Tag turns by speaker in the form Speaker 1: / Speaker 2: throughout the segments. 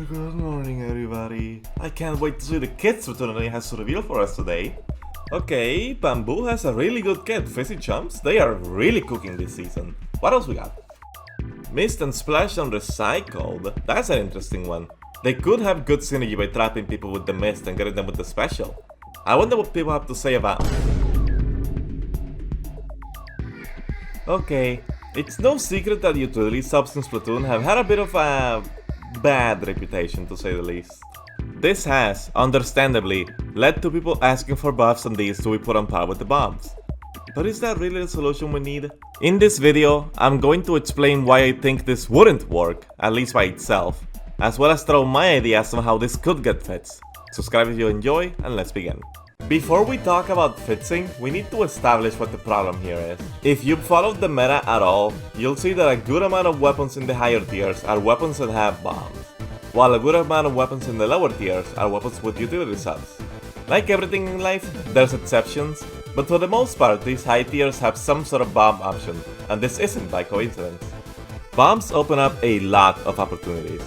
Speaker 1: Good morning, everybody. I can't wait to see the kits Splatoon has to reveal for us today. Okay, Bamboo has a really good kit. Fizzy Chumps, they are really cooking this season. What else we got? Mist and Splash on Recycled. That's an interesting one. They could have good synergy by trapping people with the mist and getting them with the special. I wonder what people have to say about... Okay, it's no secret that utility subs in Splatoon have had a bit of a bad reputation, to say the least. This has, understandably, led to people asking for buffs on these to be put on par with the bombs. But is that really the solution we need? In this video, I'm going to explain why I think this wouldn't work, at least by itself, as well as throw my ideas on how this could get fixed. Subscribe if you enjoy, and let's begin. Before we talk about fixing, we need to establish what the problem here is. If you've followed the meta at all, you'll see that a good amount of weapons in the higher tiers are weapons that have bombs, while a good amount of weapons in the lower tiers are weapons with utility subs. Like everything in life, there's exceptions, but for the most part these high tiers have some sort of bomb option, and this isn't by coincidence. Bombs open up a lot of opportunities.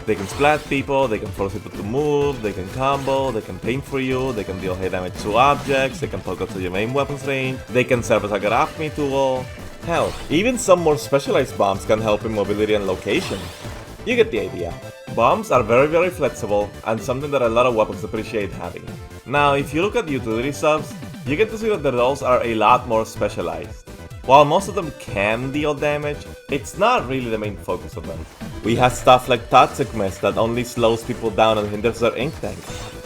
Speaker 1: They can splat people, they can force people to move, they can combo, they can paint for you, they can deal high damage to objects, they can poke out to your main weapons range, they can serve as a grab me tool. Hell, even some more specialized bombs can help in mobility and location. You get the idea. Bombs are very flexible and something that a lot of weapons appreciate having. Now, if you look at utility subs, you get to see that the roles are a lot more specialized. While most of them can deal damage, it's not really the main focus of them. We have stuff like Toxic Mist that only slows people down and hinders their ink tank.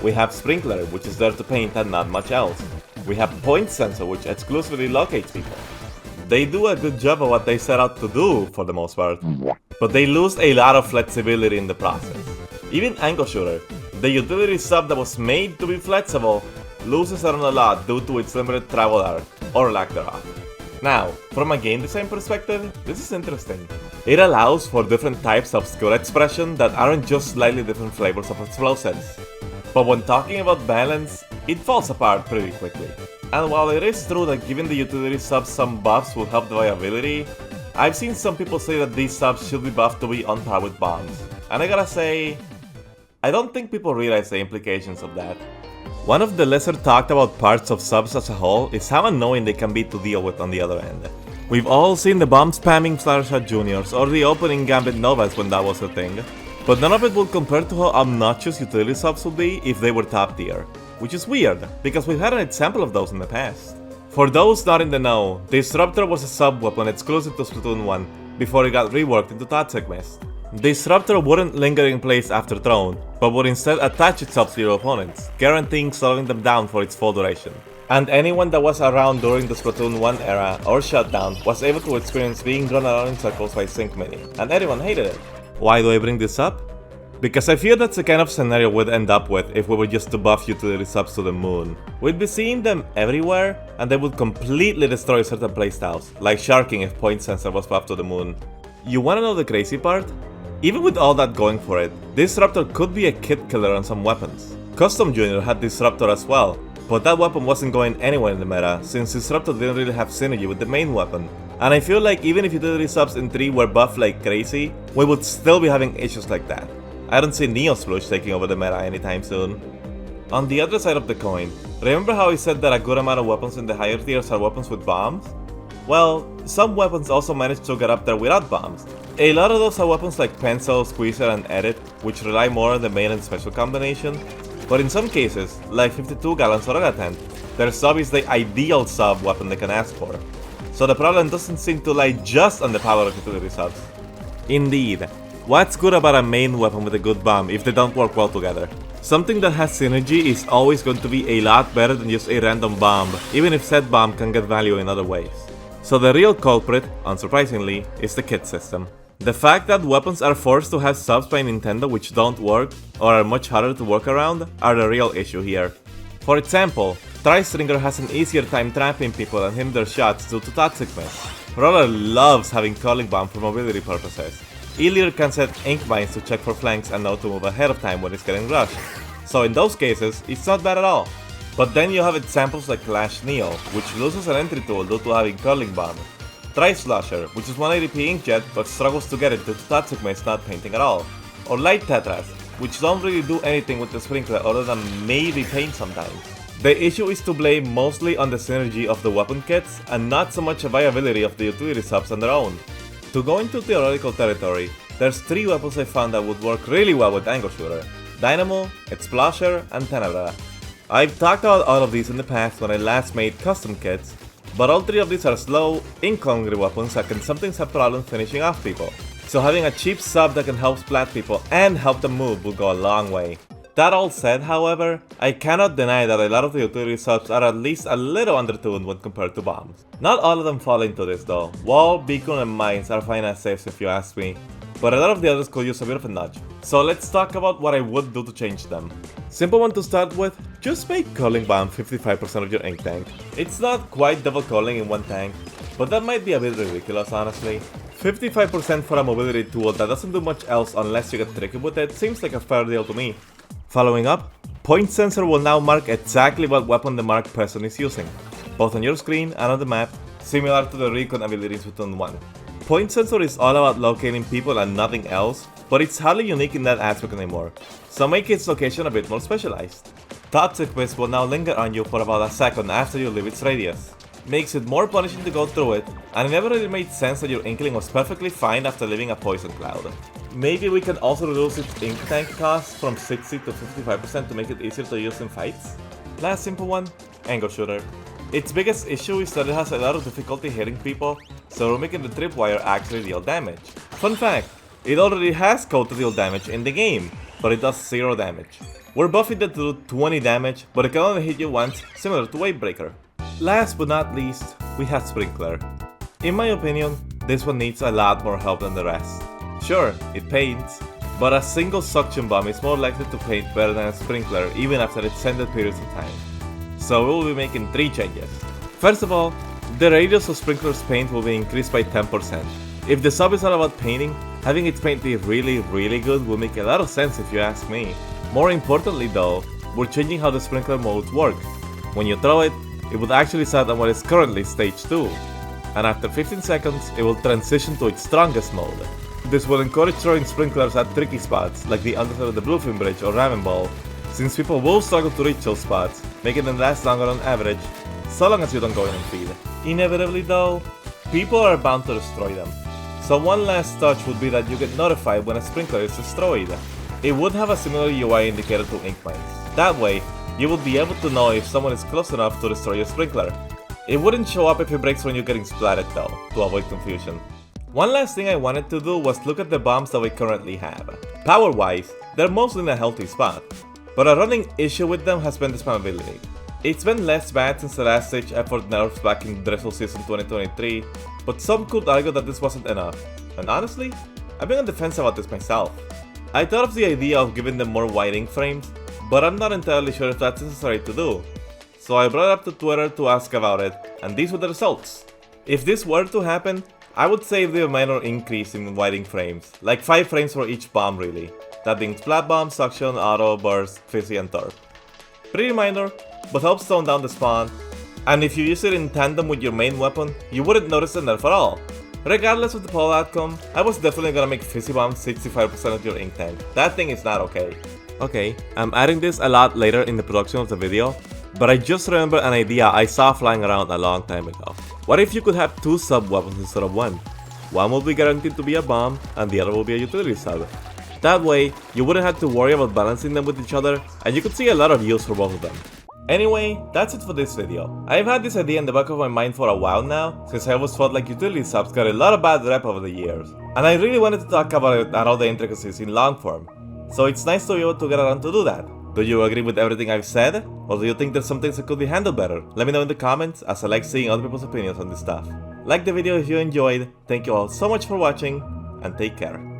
Speaker 1: We have Sprinkler, which is there to paint and not much else. We have Point Sensor, which exclusively locates people. They do a good job of what they set out to do for the most part, but they lose a lot of flexibility in the process. Even Angle Shooter, the utility sub that was made to be flexible, loses out on a lot due to its limited travel arc, or lack thereof. Now, from a game design perspective, this is interesting. It allows for different types of skill expression that aren't just slightly different flavors of explosives. But when talking about balance, it falls apart pretty quickly. And while it is true that giving the utility subs some buffs will help the viability, I've seen some people say that these subs should be buffed to be on par with bombs. And I gotta say, I don't think people realize the implications of that. One of the lesser talked about parts of subs as a whole is how annoying they can be to deal with on the other end. We've all seen the bomb spamming Fluttershy Juniors or the opening Gambit Novas when that was a thing, but none of it will compare to how obnoxious utility subs would be if they were top tier, which is weird, because we've had an example of those in the past. For those not in the know, Disruptor was a sub weapon exclusive to Splatoon 1 before it got reworked into Toxic Mist. Disruptor wouldn't linger in place after thrown, but would instead attach itself to your opponents, guaranteeing slowing them down for its full duration. And anyone that was around during the Splatoon 1 era or shutdown was able to experience being drawn around in circles by Sync Mini, and everyone hated it. Why do I bring this up? Because I fear that's the kind of scenario we'd end up with if we were just to buff utility subs to the moon. We'd be seeing them everywhere, and they would completely destroy certain playstyles, like Sharking if Point Sensor was buffed to the moon. You wanna know the crazy part? Even with all that going for it, Disruptor could be a kit killer on some weapons. Custom Junior had Disruptor as well, but that weapon wasn't going anywhere in the meta, since Disruptor didn't really have synergy with the main weapon. And I feel like even if utility subs in 3 were buffed like crazy, we would still be having issues like that. I don't see Neo Splush taking over the meta anytime soon. On the other side of the coin, remember how I said that a good amount of weapons in the higher tiers are weapons with bombs? Well, some weapons also manage to get up there without bombs. A lot of those are weapons like Pencil, Squeezer, and Edit, which rely more on the main and special combination. But in some cases, like 52 Gallons or Tent, their sub is the ideal sub weapon they can ask for. So the problem doesn't seem to lie just on the power of utility subs. Indeed, what's good about a main weapon with a good bomb if they don't work well together? Something that has synergy is always going to be a lot better than just a random bomb, even if said bomb can get value in other ways. So the real culprit, unsurprisingly, is the kit system. The fact that weapons are forced to have subs by Nintendo which don't work, or are much harder to work around, are the real issue here. For example, Tri-Stringer has an easier time trapping people and hitting their shots due to Toxic Mist. Roller loves having Calling Bomb for mobility purposes. Ilier can set Ink Vines to check for flanks and know to move ahead of time when it's getting rushed. So in those cases, it's not bad at all. But then you have examples like Clash Neo, which loses an entry tool due to having Curling Bomb. Tri-Slasher, which is 180p inkjet but struggles to get it due to Toxic Mist not painting at all. Or Light Tetras, which don't really do anything with the sprinkler other than maybe paint sometimes. The issue is to blame mostly on the synergy of the weapon kits and not so much the viability of the utility subs on their own. To go into theoretical territory, there's 3 weapons I found that would work really well with Angle Shooter: Dynamo, Explosion, and Tenebra. I've talked about all of these in the past when I last made custom kits, but all 3 of these are slow, incongruent weapons that can sometimes have problems finishing off people. So having a cheap sub that can help splat people and help them move will go a long way. That all said, however, I cannot deny that a lot of the utility subs are at least a little undertuned when compared to bombs. Not all of them fall into this though. Wall, beacon, and mines are fine as saves if you ask me, but a lot of the others could use a bit of a nudge. So let's talk about what I would do to change them. Simple one to start with, just make Culling Bomb 55% of your ink tank. It's not quite double culling in one tank, but that might be a bit ridiculous honestly. 55% for a mobility tool that doesn't do much else unless you get tricky with it seems like a fair deal to me. Following up, Point Sensor will now mark exactly what weapon the marked person is using, both on your screen and on the map, similar to the recon ability in Splatoon 1. Point Sensor is all about locating people and nothing else, but it's hardly unique in that aspect anymore, so make its location a bit more specialized. Toxic Wisp will now linger on you for about a second after you leave its radius. Makes it more punishing to go through it, and it never really made sense that your Inkling was perfectly fine after leaving a poison cloud. Maybe we can also reduce its ink tank cost from 60 to 55% to make it easier to use in fights. Last simple one, Angle Shooter. Its biggest issue is that it has a lot of difficulty hitting people, so making the tripwire actually deal damage. Fun fact, it already has code to deal damage in the game, but it does 0 damage. We're buffing it to do 20 damage, but it can only hit you once, similar to Wavebreaker. Last but not least, we have Sprinkler. In my opinion, this one needs a lot more help than the rest. Sure, it paints, but a single suction bomb is more likely to paint better than a Sprinkler even after extended periods of time. So we will be making 3 changes. First of all, the radius of Sprinkler's paint will be increased by 10%. If the sub is all about painting, having its paint be really good will make a lot of sense if you ask me. More importantly though, we're changing how the Sprinkler modes work. When you throw it, it would actually start on what is currently stage 2, and after 15 seconds it will transition to its strongest mode. This will encourage throwing sprinklers at tricky spots like the underside of the Bluefin Bridge or Ramen Ball, since people will struggle to reach those spots, making them last longer on average, so long as you don't go in and feed. Inevitably though, people are bound to destroy them. So one last touch would be that you get notified when a sprinkler is destroyed. It would have a similar UI indicator to ink mines. That way, you would be able to know if someone is close enough to destroy your sprinkler. It wouldn't show up if it breaks when you're getting splatted though, to avoid confusion. One last thing I wanted to do was look at the bombs that we currently have. Power-wise, they're mostly in a healthy spot, but a running issue with them has been the spammability. It's been less bad since the last stage effort nerfs back in Drizzle Season 2023, but some could argue that this wasn't enough, and honestly, I've been on the fence about this myself. I thought of the idea of giving them more wide ink frames, but I'm not entirely sure if that's necessary to do. So I brought it up to Twitter to ask about it, and these were the results. If this were to happen, I would say a minor increase in wide ink frames, like 5 frames for each bomb really, that being Splat Bomb, Suction, Auto, Burst, Fizzy, and Torp. Pretty minor, but helps tone down the spawn, and if you use it in tandem with your main weapon, you wouldn't notice the nerf at all. Regardless of the poll outcome, I was definitely gonna make Fizzy Bomb 65% of your ink tank. That thing is not okay. Okay, I'm adding this a lot later in the production of the video, but I just remembered an idea I saw flying around a long time ago. What if you could have 2 sub-weapons instead of 1? One will be guaranteed to be a bomb, and the other will be a utility sub. That way, you wouldn't have to worry about balancing them with each other, and you could see a lot of use for both of them. Anyway, that's it for this video. I've had this idea in the back of my mind for a while now, since I always felt like utility subs got a lot of bad rep over the years, and I really wanted to talk about it and all the intricacies in long form. So it's nice to be able to get around to do that. Do you agree with everything I've said? Or do you think there's some things that could be handled better? Let me know in the comments, as I like seeing other people's opinions on this stuff. Like the video if you enjoyed, thank you all so much for watching, and take care.